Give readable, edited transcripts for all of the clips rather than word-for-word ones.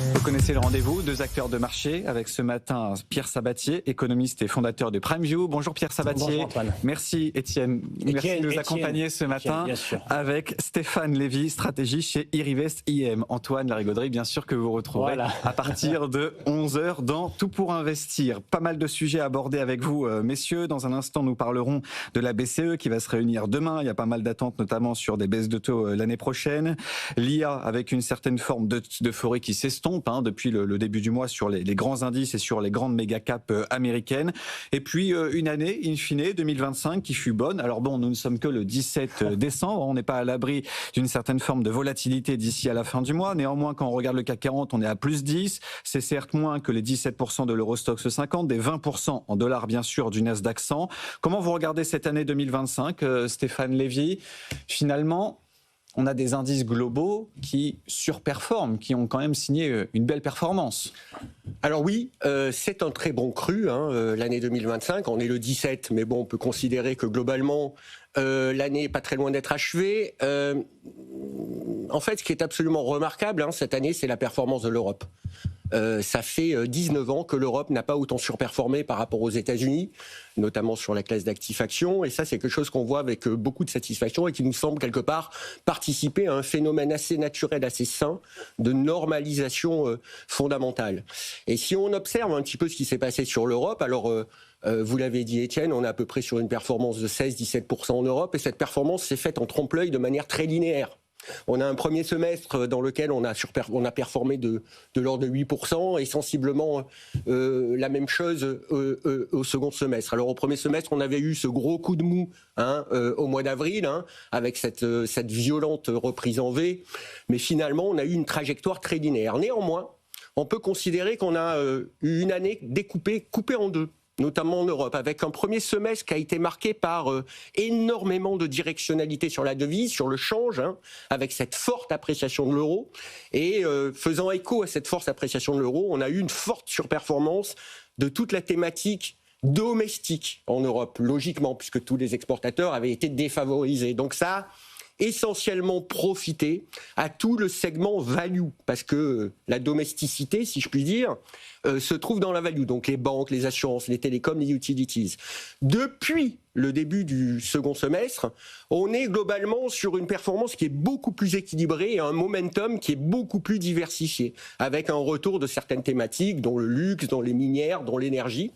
Vous connaissez le rendez-vous, deux acteurs de marché avec ce matin Pierre Sabatier, économiste et fondateur de PrimeView. Bonjour Pierre Sabatier. Bonjour Antoine. Merci Étienne. Merci de nous accompagner ce matin avec Stéphane Lévy, stratégie chez Irivest IM. Antoine Larigauderie, bien sûr que vous retrouverez à partir de 11h dans Tout pour investir. Pas mal de sujets à aborder avec vous, messieurs. Dans un instant, nous parlerons de la BCE qui va se réunir demain. Il y a pas mal d'attentes, notamment sur des baisses de taux l'année prochaine. L'IA avec une certaine forme d'euphorie qui s'estompe depuis le début du mois sur les grands indices et sur les grandes méga caps américaines. Et puis une année, in fine, 2025, qui fut bonne. Alors bon, nous ne sommes que le 17 décembre, on n'est pas à l'abri d'une certaine forme de volatilité d'ici à la fin du mois. Néanmoins, quand on regarde le CAC 40, on est à plus 10. C'est certes moins que les 17% de l'Eurostoxx 50, des 20% en dollars bien sûr du Nasdaq 100. Comment vous regardez cette année 2025, Stéphane Lévy? Finalement, on a des indices globaux qui surperforment, qui ont quand même signé une belle performance. Alors oui, c'est un très bon cru, l'année 2025. On est le 17, mais bon, on peut considérer que globalement, l'année n'est pas très loin d'être achevée. En fait, ce qui est absolument remarquable cette année, c'est la performance de l'Europe. Ça fait 19 ans que l'Europe n'a pas autant surperformé par rapport aux États-Unis, notamment sur la classe d'actifs actions. Et ça, c'est quelque chose qu'on voit avec beaucoup de satisfaction et qui nous semble quelque part participer à un phénomène assez naturel, assez sain de normalisation fondamentale. Et si on observe un petit peu ce qui s'est passé sur l'Europe, alors vous l'avez dit Étienne, on est à peu près sur une performance de 16-17% en Europe et cette performance s'est faite en trompe-l'œil de manière très linéaire. On a un premier semestre dans lequel on a performé de l'ordre de 8% et sensiblement la même chose au second semestre. Alors au premier semestre, on avait eu ce gros coup de mou au mois d'avril avec cette violente reprise en V, mais finalement on a eu une trajectoire très linéaire. Néanmoins, on peut considérer qu'on a eu une année coupée en deux, notamment en Europe, avec un premier semestre qui a été marqué par énormément de directionnalité sur la devise, sur le change, avec cette forte appréciation de l'euro. Et faisant écho à cette forte appréciation de l'euro, on a eu une forte surperformance de toute la thématique domestique en Europe, logiquement, puisque tous les exportateurs avaient été défavorisés. Donc ça a essentiellement profité à tout le segment value, parce que la domesticité, si je puis dire, se trouve dans la value, donc les banques, les assurances, les télécoms, les utilities. Depuis le début du second semestre, on est globalement sur une performance qui est beaucoup plus équilibrée et un momentum qui est beaucoup plus diversifié, avec un retour de certaines thématiques, dont le luxe, dont les minières, dont l'énergie,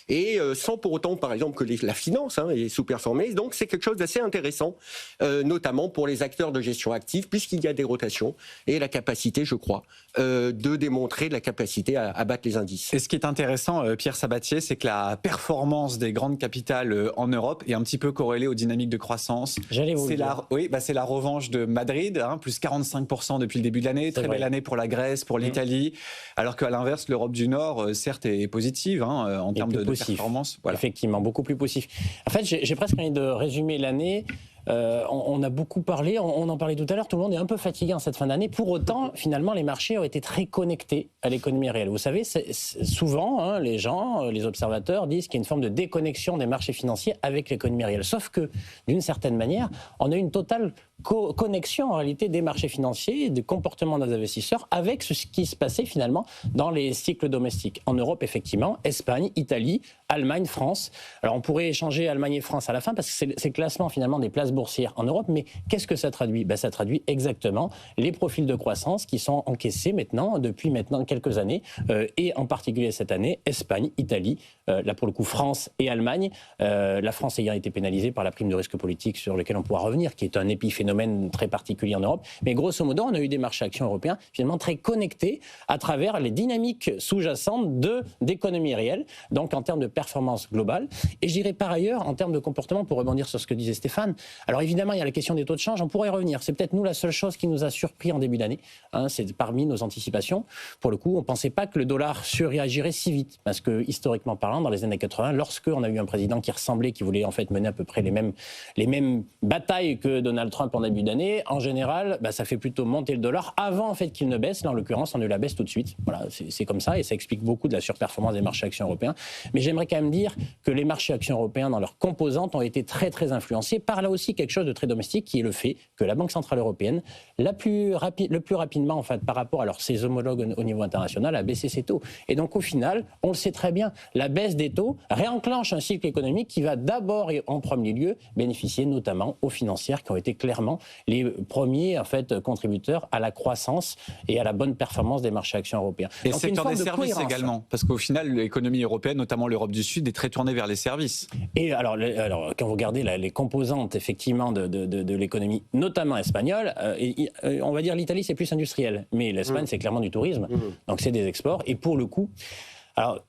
et sans pour autant, par exemple, que la finance est sous-performée. Donc c'est quelque chose d'assez intéressant, notamment pour les acteurs de gestion active, puisqu'il y a des rotations et la capacité, je crois, de démontrer la capacité à battre les indices. Et ce qui est intéressant, Pierre Sabatier, c'est que la performance des grandes capitales en Europe est un petit peu corrélée aux dynamiques de croissance. C'est la revanche de Madrid, plus 45% depuis le début de l'année. Très belle année pour la Grèce, pour l'Italie. Alors qu'à l'inverse, l'Europe du Nord, certes, est positive en termes de performance. Voilà. Effectivement, beaucoup plus positif. En fait, j'ai presque envie de résumer l'année. On a beaucoup parlé, on en parlait tout à l'heure, tout le monde est un peu fatigué en cette fin d'année. Pour autant, finalement, les marchés ont été très connectés à l'économie réelle. Vous savez, souvent, les gens, les observateurs disent qu'il y a une forme de déconnexion des marchés financiers avec l'économie réelle. Sauf que, d'une certaine manière, on a une totale connexion en réalité des marchés financiers, des comportements des investisseurs avec ce qui se passait finalement dans les cycles domestiques. En Europe, effectivement, Espagne, Italie, Allemagne, France. Alors on pourrait échanger Allemagne et France à la fin parce que c'est le classement finalement des places boursières en Europe, mais qu'est-ce que ça traduit ? Ça traduit exactement les profils de croissance qui sont encaissés depuis quelques années, et en particulier cette année, Espagne, Italie, là pour le coup France et Allemagne, la France ayant été pénalisée par la prime de risque politique sur lequel on pourra revenir, qui est un épiphénomène très particulier en Europe. Mais grosso modo, on a eu des marchés actions européens finalement très connectés à travers les dynamiques sous-jacentes d'économie réelle, donc en termes de performance globale. Et je dirais par ailleurs, en termes de comportement, pour rebondir sur ce que disait Stéphane, alors évidemment, il y a la question des taux de change, on pourrait y revenir. C'est peut-être nous la seule chose qui nous a surpris en début d'année. C'est parmi nos anticipations. Pour le coup, on ne pensait pas que le dollar surréagirait si vite. Parce que, historiquement parlant, dans les années 80, lorsqu'on a eu un président qui voulait en fait mener à peu près les mêmes batailles que Donald Trump en début d'année, en général, ça fait plutôt monter le dollar avant en fait qu'il ne baisse. Là, en l'occurrence, on ne la baisse tout de suite. Voilà, c'est comme ça et ça explique beaucoup de la surperformance des marchés actions européens. Mais j'aimerais quand même dire que les marchés actions européens, dans leurs composantes, ont été très très influencés par là aussi quelque chose de très domestique, qui est le fait que la Banque centrale européenne, le plus rapidement en fait par rapport à ses homologues au niveau international, a baissé ses taux. Et donc au final, on le sait très bien, la baisse des taux réenclenche un cycle économique qui va d'abord et en premier lieu bénéficier notamment aux financières qui ont été clairement les premiers en fait contributeurs à la croissance et à la bonne performance des marchés actions européens. Et le secteur des services également, parce qu'au final, l'économie européenne, notamment l'Europe du Sud, est très tournée vers les services. Et alors quand vous regardez les composantes effectivement de l'économie, notamment espagnole, on va dire l'Italie c'est plus industriel, mais l'Espagne c'est clairement du tourisme, donc c'est des exports. Et pour le coup, alors,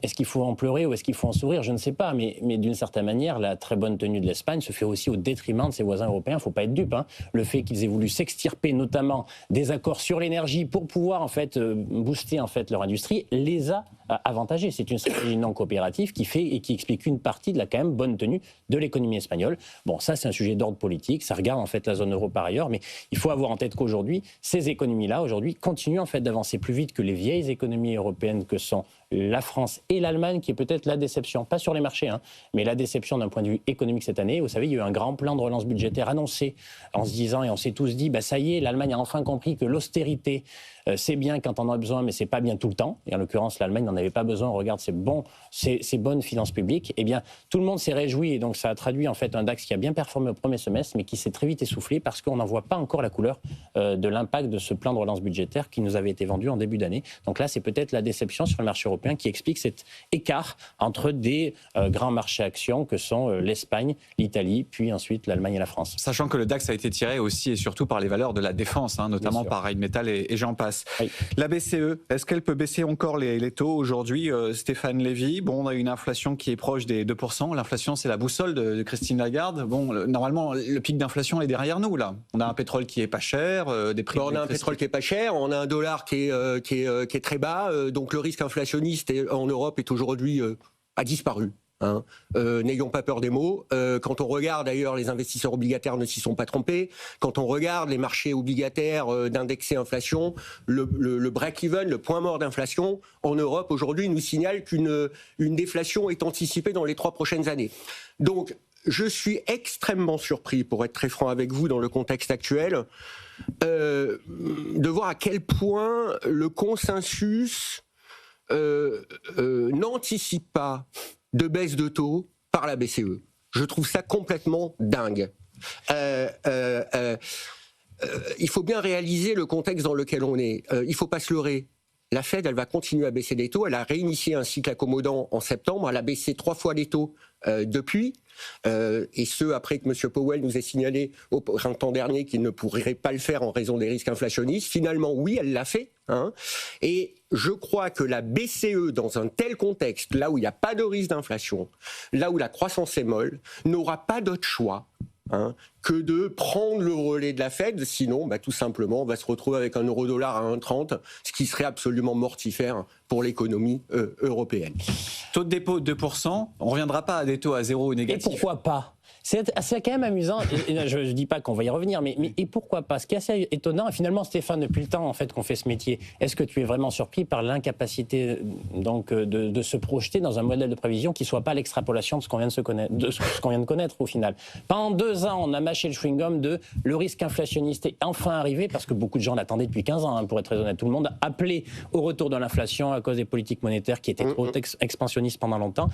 est-ce qu'il faut en pleurer ou est-ce qu'il faut en sourire? Je ne sais pas, mais d'une certaine manière, la très bonne tenue de l'Espagne se fait aussi au détriment de ses voisins européens. Il ne faut pas être dupe. Le fait qu'ils aient voulu s'extirper notamment des accords sur l'énergie pour pouvoir en fait booster en fait leur industrie les a avantagés. C'est une stratégie non coopérative qui fait et qui explique une partie de la quand même bonne tenue de l'économie espagnole. Bon, ça c'est un sujet d'ordre politique. Ça regarde en fait la zone euro par ailleurs, mais il faut avoir en tête qu'aujourd'hui, ces économies-là aujourd'hui continuent en fait d'avancer plus vite que les vieilles économies européennes que sont la France et l'Allemagne, qui est peut-être la déception, pas sur les marchés, mais la déception d'un point de vue économique cette année. Vous savez, il y a eu un grand plan de relance budgétaire annoncé en se disant, et on s'est tous dit, ça y est, l'Allemagne a enfin compris que l'austérité, c'est bien quand on en a besoin, mais c'est pas bien tout le temps. Et en l'occurrence, l'Allemagne n'en avait pas besoin. On regarde ses bonnes finances publiques. Eh bien, tout le monde s'est réjoui et donc ça a traduit en fait un DAX qui a bien performé au premier semestre, mais qui s'est très vite essoufflé parce qu'on n'en voit pas encore la couleur de l'impact de ce plan de relance budgétaire qui nous avait été vendu en début d'année. Donc là, c'est peut-être la déception sur le marché européen qui explique cet écart entre des grands marchés actions que sont l'Espagne, l'Italie, puis ensuite l'Allemagne et la France. Sachant que le DAX a été tiré aussi et surtout par les valeurs de la défense, notamment par Rheinmetall et j'en passe. Oui. La BCE, est-ce qu'elle peut baisser encore les taux aujourd'hui? Stéphane Lévy, on a une inflation qui est proche des 2%. L'inflation, c'est la boussole de Christine Lagarde. Normalement, le pic d'inflation est derrière nous, là. On a un pétrole qui est pas cher, des prix. On a un pétrole qui est pas cher, on a un dollar qui est très bas, donc le risque inflationniste en Europe est aujourd'hui a disparu. N'ayons pas peur des mots. Quand on regarde d'ailleurs, les investisseurs obligataires ne s'y sont pas trompés. Quand on regarde les marchés obligataires d'indexer inflation, le break-even, le point mort d'inflation en Europe aujourd'hui nous signale qu'une déflation est anticipée dans les 3 prochaines années. Donc je suis extrêmement surpris, pour être très franc avec vous, dans le contexte actuel, de voir à quel point le consensus n'anticipe pas de baisse de taux par la BCE. Je trouve ça complètement dingue. Il faut bien réaliser le contexte dans lequel on est. Il ne faut pas se leurrer. La Fed, elle va continuer à baisser les taux. Elle a réinitié un cycle accommodant en septembre. Elle a baissé 3 fois les taux depuis. Et ce, après que M. Powell nous ait signalé au printemps dernier qu'il ne pourrait pas le faire en raison des risques inflationnistes. Finalement, oui, elle l'a fait. Et je crois que la BCE, dans un tel contexte, là où il n'y a pas de risque d'inflation, là où la croissance est molle, n'aura pas d'autre choix que de prendre le relais de la Fed. Sinon, tout simplement, on va se retrouver avec un euro-dollar à 1,30, ce qui serait absolument mortifère pour l'économie européenne. Taux de dépôt de 2%, on ne reviendra pas à des taux à zéro ou négatifs. Et pourquoi pas ? C'est quand même amusant, et je ne dis pas qu'on va y revenir, mais et pourquoi pas? Ce qui est assez étonnant, et finalement Stéphane, depuis le temps en fait qu'on fait ce métier, est-ce que tu es vraiment surpris par l'incapacité donc de se projeter dans un modèle de prévision qui ne soit pas l'extrapolation de ce qu'on vient de connaître au final? Pendant 2 ans, on a mâché le chewing-gum de le risque inflationniste est enfin arrivé, parce que beaucoup de gens l'attendaient depuis 15 ans, pour être très honnête. Tout le monde a appelé au retour de l'inflation à cause des politiques monétaires qui étaient trop expansionnistes pendant longtemps.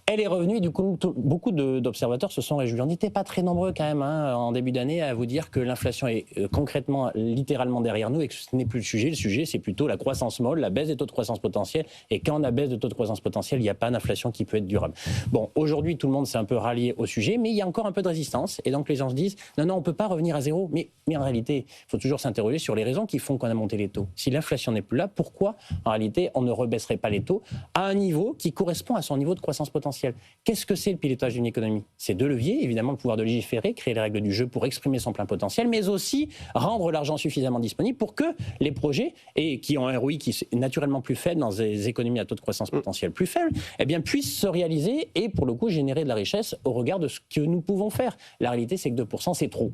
Elle est revenue, et du coup, beaucoup d'observateurs se sont réjouis. On n'était pas très nombreux quand même en début d'année à vous dire que l'inflation est concrètement, littéralement derrière nous et que ce n'est plus le sujet. Le sujet, c'est plutôt la croissance molle, la baisse des taux de croissance potentiels. Et quand on a baisse de taux de croissance potentielle, il n'y a pas d'inflation qui peut être durable. Bon, aujourd'hui, tout le monde s'est un peu rallié au sujet, mais il y a encore un peu de résistance. Et donc les gens se disent, non, on ne peut pas revenir à zéro. Mais en réalité, il faut toujours s'interroger sur les raisons qui font qu'on a monté les taux. Si l'inflation n'est plus là, pourquoi, en réalité, on ne rebaisserait pas les taux à un niveau qui correspond à son niveau de croissance potentielle? Qu'est-ce que c'est le pilotage d'une économie? C'est 2 leviers, évidemment, le pouvoir de légiférer, créer les règles du jeu pour exprimer son plein potentiel, mais aussi rendre l'argent suffisamment disponible pour que les projets, et qui ont un ROI qui est naturellement plus faible dans des économies à taux de croissance potentielle plus faible, puissent se réaliser et, pour le coup, générer de la richesse au regard de ce que nous pouvons faire. La réalité, c'est que 2%, c'est trop.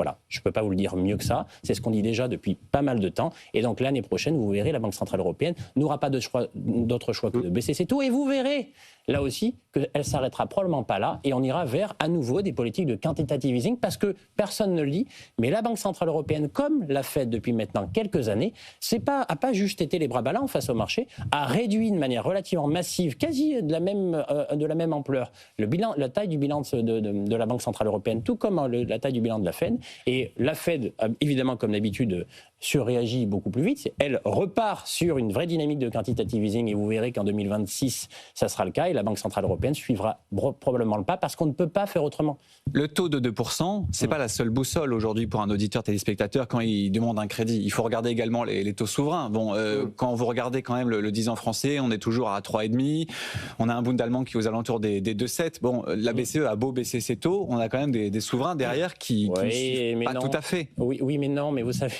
Voilà, je ne peux pas vous le dire mieux que ça. C'est ce qu'on dit déjà depuis pas mal de temps. Et donc l'année prochaine, vous verrez, la Banque Centrale Européenne n'aura pas d'autre choix que de baisser ses taux. Et vous verrez, là aussi, qu'elle ne s'arrêtera probablement pas là. Et on ira vers, à nouveau, des politiques de quantitative easing, parce que personne ne le dit, mais la Banque Centrale Européenne, comme l'a fait depuis maintenant quelques années, n'a pas juste été les bras ballants face au marché, a réduit de manière relativement massive, quasi de la même ampleur, la taille du bilan de la Banque Centrale Européenne, tout comme la taille du bilan de la Fed. Et la Fed, évidemment, comme d'habitude, surréagit beaucoup plus vite. Elle repart sur une vraie dynamique de quantitative easing et vous verrez qu'en 2026, ça sera le cas et la Banque Centrale Européenne suivra probablement le pas parce qu'on ne peut pas faire autrement. Le taux de 2%, c'est pas la seule boussole aujourd'hui pour un auditeur téléspectateur quand il demande un crédit. Il faut regarder également les taux souverains. Bon, quand vous regardez quand même le 10 ans français, on est toujours à 3,5. On a un Bund allemand qui est aux alentours des 2,7. Bon, la BCE a beau baisser ses taux, on a quand même des souverains derrière qui ne suivent pas tout à fait. Oui, mais non, mais vous savez...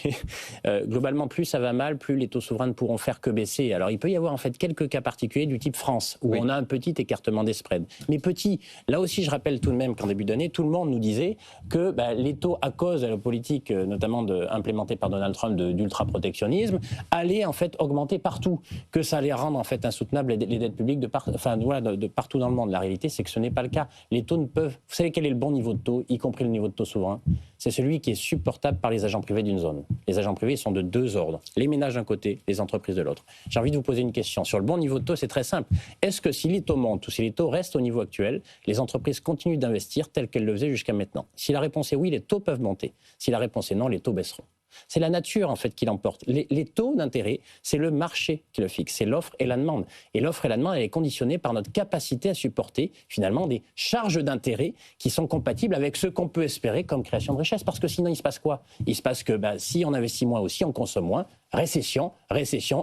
globalement, plus ça va mal, plus les taux souverains ne pourront faire que baisser. Alors, il peut y avoir en fait quelques cas particuliers du type France, où on a un petit écartement des spreads. Mais petit, là aussi, je rappelle tout de même qu'en début d'année, tout le monde nous disait que les taux, à cause de la politique, notamment implémentée par Donald Trump d'ultra-protectionnisme, allaient en fait augmenter partout, que ça allait rendre en fait insoutenables les dettes publiques de partout dans le monde. La réalité, c'est que ce n'est pas le cas. Les taux ne peuvent... Vous savez quel est le bon niveau de taux, y compris le niveau de taux souverain ? C'est celui qui est supportable par les agents privés d'une zone. Les agents privés sont de deux ordres. Les ménages d'un côté, les entreprises de l'autre. J'ai envie de vous poser une question. Sur le bon niveau de taux, c'est très simple. Est-ce que si les taux montent ou si les taux restent au niveau actuel, les entreprises continuent d'investir telles qu'elles le faisaient jusqu'à maintenant ? Si la réponse est oui, les taux peuvent monter. Si la réponse est non, les taux baisseront. C'est la nature, en fait, qui l'emporte. Les taux d'intérêt, c'est le marché qui le fixe. C'est l'offre et la demande. Et l'offre et la demande, elle est conditionnée par notre capacité à supporter, finalement, des charges d'intérêt qui sont compatibles avec ce qu'on peut espérer comme création de richesse. Parce que sinon, il se passe quoi ? Il se passe que si on investit moins aussi, on consomme moins. Récession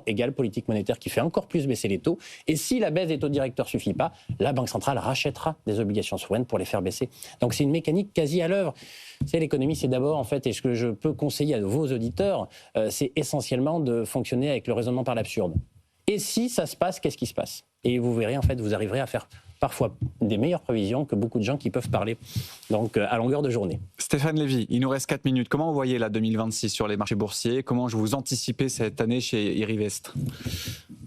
égale politique monétaire qui fait encore plus baisser les taux. Et si la baisse des taux directeurs ne suffit pas, la Banque centrale rachètera des obligations souveraines pour les faire baisser. Donc c'est une mécanique quasi à l'œuvre. C'est l'économie, c'est d'abord, en fait, et ce que je peux conseiller à vos auditeurs, c'est essentiellement de fonctionner avec le raisonnement par l'absurde. Et si ça se passe, qu'est-ce qui se passe ? Et vous verrez, en fait, vous arriverez à faire parfois des meilleures prévisions que beaucoup de gens qui peuvent parler donc à longueur de journée. Stéphane Lévy, il nous reste 4 minutes. Comment vous voyez la 2026 sur les marchés boursiers ? Comment vous anticipez cette année chez Irivest ?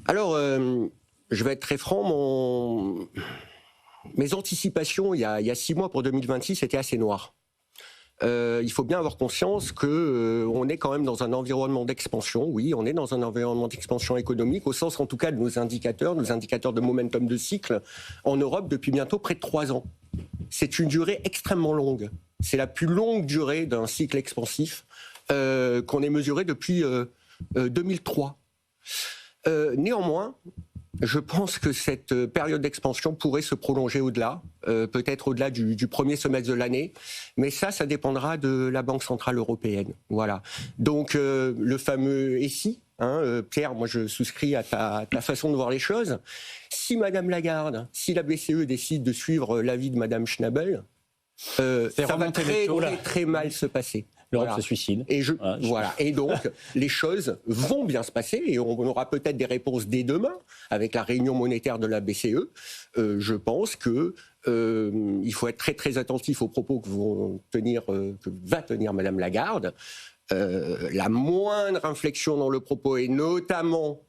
Alors, je vais être très franc, mes anticipations il y a 6 mois pour 2026 étaient assez noires. Il faut bien avoir conscience qu'on est quand même dans un environnement d'expansion. Oui, on est dans un environnement d'expansion économique, au sens en tout cas de nos indicateurs de momentum de cycle en Europe depuis bientôt près de 3 ans. C'est une durée extrêmement longue. C'est la plus longue durée d'un cycle expansif qu'on ait mesuré depuis 2003. Néanmoins, je pense que cette période d'expansion pourrait se prolonger au-delà, peut-être au-delà du premier semestre de l'année, mais ça dépendra de la Banque Centrale Européenne. Voilà. Donc le fameux ESI, Pierre, moi je souscris à ta façon de voir les choses. Si Madame Lagarde, si la BCE décide de suivre l'avis de Madame Schnabel, ça va très mal se passer. L'Europe se suicide. Et donc, les choses vont bien se passer et on aura peut-être des réponses dès demain avec la réunion monétaire de la BCE. Je pense que il faut être très très attentif aux propos que va tenir Madame Lagarde. La moindre inflexion dans le propos et notamment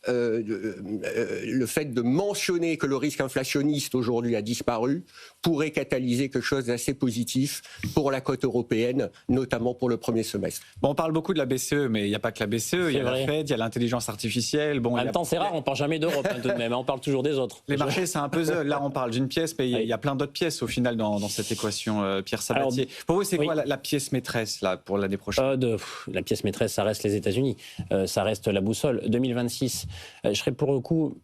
le fait de mentionner que le risque inflationniste aujourd'hui a disparu pourrait catalyser quelque chose d'assez positif pour la cote européenne, notamment pour le premier semestre. Bon, on parle beaucoup de la BCE, mais il n'y a pas que la BCE, il y a la Fed, il y a l'intelligence artificielle. Bon, en même temps, c'est rare, on ne parle jamais d'Europe tout de même, on parle toujours des autres. Les marchés, c'est un puzzle. Là, on parle d'une pièce, mais il y a plein d'autres pièces au final dans cette équation, Pierre Sabatier. Pour vous, c'est quoi la pièce maîtresse là, pour l'année prochaine ? La pièce maîtresse, ça reste les États-Unis, ça reste la boussole. 2026, je serai pour le coup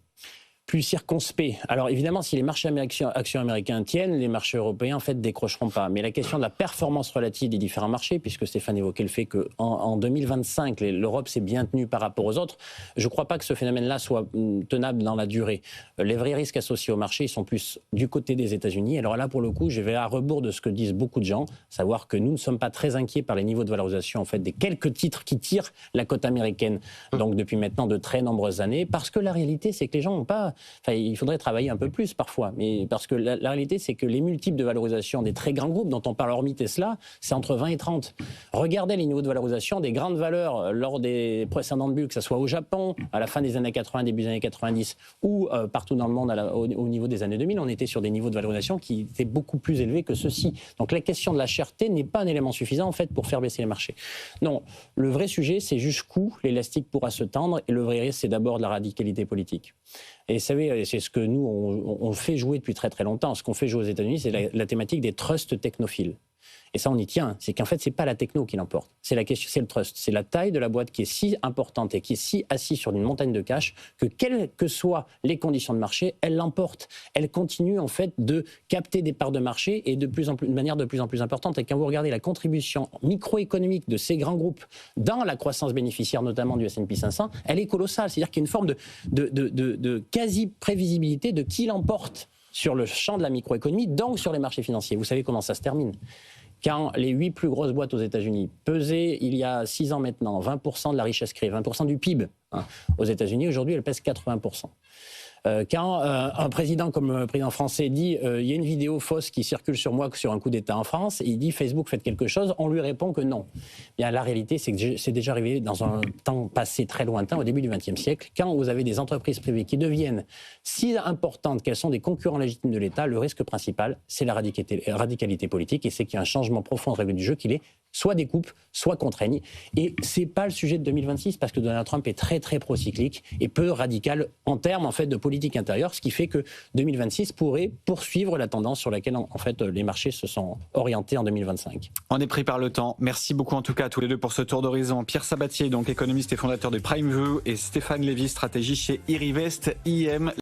plus circonspect. Alors évidemment, si les marchés actions américains tiennent, les marchés européens en fait décrocheront pas. Mais la question de la performance relative des différents marchés, puisque Stéphane évoquait le fait qu'en 2025, l'Europe s'est bien tenue par rapport aux autres, je ne crois pas que ce phénomène-là soit tenable dans la durée. Les vrais risques associés au marché, ils sont plus du côté des États-Unis. Alors là, pour le coup, je vais à rebours de ce que disent beaucoup de gens, savoir que nous ne sommes pas très inquiets par les niveaux de valorisation en fait des quelques titres qui tirent la cote américaine. Donc depuis maintenant de très nombreuses années, parce que la réalité, c'est que les gens n'ont pas il faudrait travailler un peu plus parfois. Mais parce que la réalité, c'est que les multiples de valorisation des très grands groupes dont on parle hormis Tesla, c'est entre 20 et 30. Regardez les niveaux de valorisation des grandes valeurs lors des précédentes bulles, que ce soit au Japon, à la fin des années 80, début des années 90, ou partout dans le monde au niveau des années 2000, on était sur des niveaux de valorisation qui étaient beaucoup plus élevés que ceux-ci. Donc la question de la cherté n'est pas un élément suffisant en fait pour faire baisser les marchés. Non, le vrai sujet, c'est jusqu'où l'élastique pourra se tendre, et le vrai risque, c'est d'abord de la radicalité politique. Et vous savez, c'est ce que nous, on fait jouer depuis très très longtemps. Ce qu'on fait jouer aux États-Unis, c'est la thématique des trusts technophiles. Et ça, on y tient. C'est qu'en fait, c'est pas la techno qui l'emporte. C'est la question, c'est le trust. C'est la taille de la boîte qui est si importante et qui est si assise sur une montagne de cash que quelles que soient les conditions de marché, elle l'emporte. Elle continue en fait de capter des parts de marché et de manière de plus en plus importante. Et quand vous regardez la contribution microéconomique de ces grands groupes dans la croissance bénéficiaire, notamment du S&P 500, elle est colossale. C'est-à-dire qu'il y a une forme de quasi-prévisibilité de qui l'emporte sur le champ de la microéconomie, donc sur les marchés financiers. Vous savez comment ça se termine ? Quand les 8 plus grosses boîtes aux États-Unis pesaient, il y a 6 ans maintenant, 20% de la richesse créée, 20% du PIB aux États-Unis, aujourd'hui, elles pèsent 80%. Quand un président comme le président français dit il y a une vidéo fausse qui circule sur moi sur un coup d'État en France, et il dit Facebook faites quelque chose, on lui répond que non. Bien, la réalité, c'est que c'est déjà arrivé dans un temps passé très lointain, au début du XXe siècle, quand vous avez des entreprises privées qui deviennent si importantes qu'elles sont des concurrents légitimes de l'État, le risque principal, c'est la radicalité politique, et c'est qu'il y a un changement profond de règle du jeu, qu'il est soit découpe, soit contraigne. Et c'est pas le sujet de 2026, parce que Donald Trump est très très procyclique et peu radical en termes en fait de politique intérieure, ce qui fait que 2026 pourrait poursuivre la tendance sur laquelle en fait les marchés se sont orientés en 2025. On est pris par le temps. Merci beaucoup en tout cas à tous les deux pour ce tour d'horizon. Pierre Sabatier, donc économiste et fondateur de PrimeView, et Stéphane Lévy, stratégie chez Irivest IM.